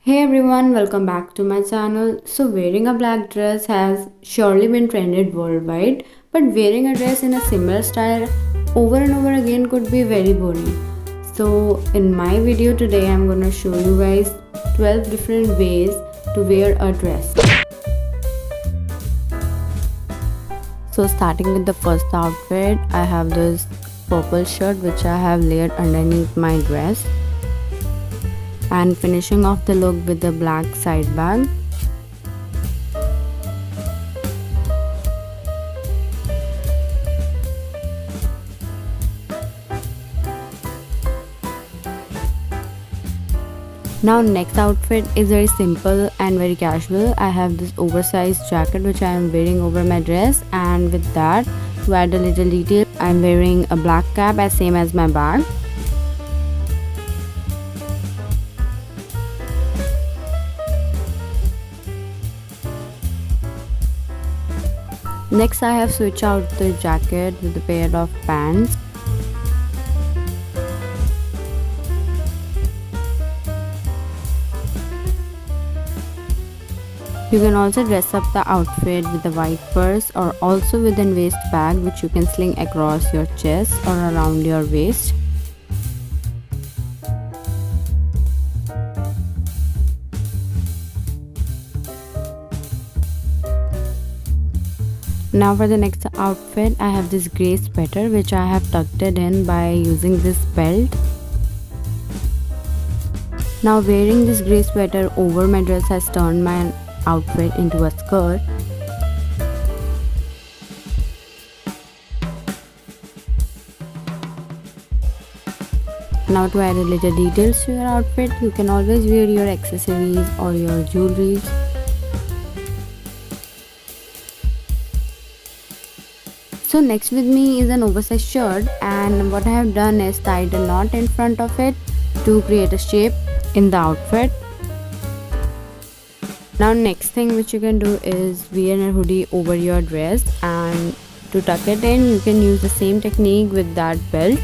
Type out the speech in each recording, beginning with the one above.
Hey everyone, welcome back to my channel. So wearing a black dress has surely been trended worldwide, but wearing a dress in a similar style over and over again could be very boring. So in my video today I'm gonna show you guys 12 different ways to wear a dress. So starting with the first outfit, I have this purple shirt which I have layered underneath my dress, and finishing off the look with the black side bag. Now next outfit is very simple and very casual. I have this oversized jacket which I am wearing over my dress, and with that, to add a little detail, I am wearing a black cap as same as my bag. Next I have switched out the jacket with a pair of pants. You can also dress up the outfit with a white purse or also with a waist bag which you can sling across your chest or around your waist. Now for the next outfit, I have this grey sweater which I have tucked it in by using this belt. Now wearing this grey sweater over my dress has turned my outfit into a skirt. Now to add a little details to your outfit, you can always wear your accessories or your jewelry. So next with me is an oversized shirt, and what I have done is tied a knot in front of it to create a shape in the outfit. Now next thing which you can do is wear a hoodie over your dress, and to tuck it in you can use the same technique with that belt.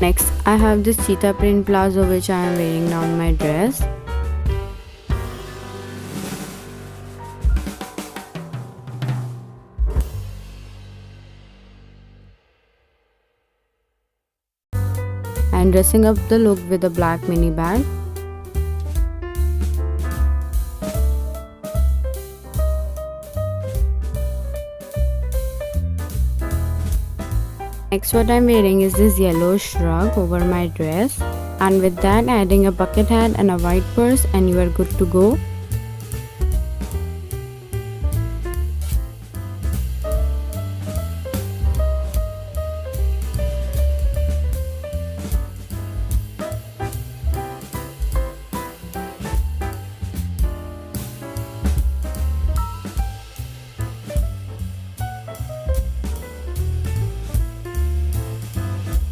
Next I have this cheetah print palazzo which I am wearing down my dress. And dressing up the look with a black mini bag. Next what I'm wearing is this yellow shrug over my dress, and with that adding a bucket hat and a white purse and you are good to go.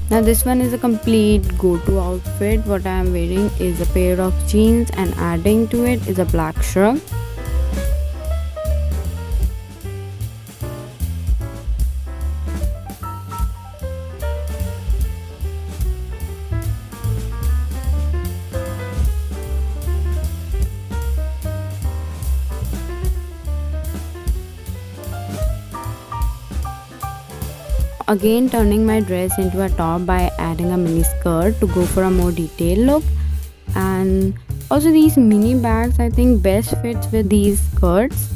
Now this one is a complete go-to outfit. What I am wearing is a pair of jeans, and adding to it is a black shrug. Again turning my dress into a top by adding a mini skirt to go for a more detailed look. And also these mini bags I think best fits with these skirts.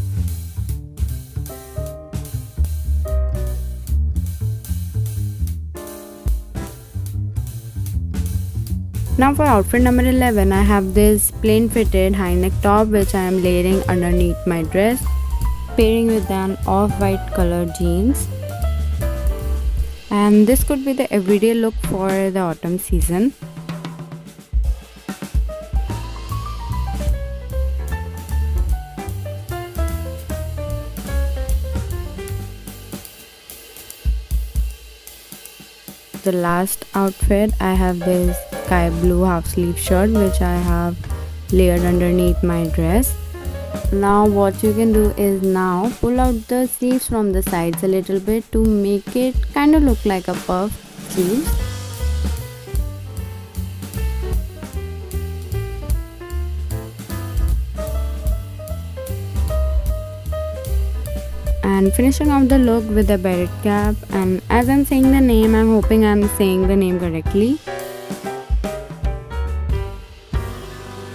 Now for outfit number 11, I have this plain fitted high neck top which I am layering underneath my dress, pairing with an off-white colored jeans. And this could be the everyday look for the autumn season. The last outfit, I have this sky blue half sleeve shirt which I have layered underneath my dress, Now what you can do is now pull out the sleeves from the sides a little bit to make it kind of look like a puff sleeves. And finishing off the look with a beret cap, and as I'm saying the name, I'm hoping I'm saying the name correctly.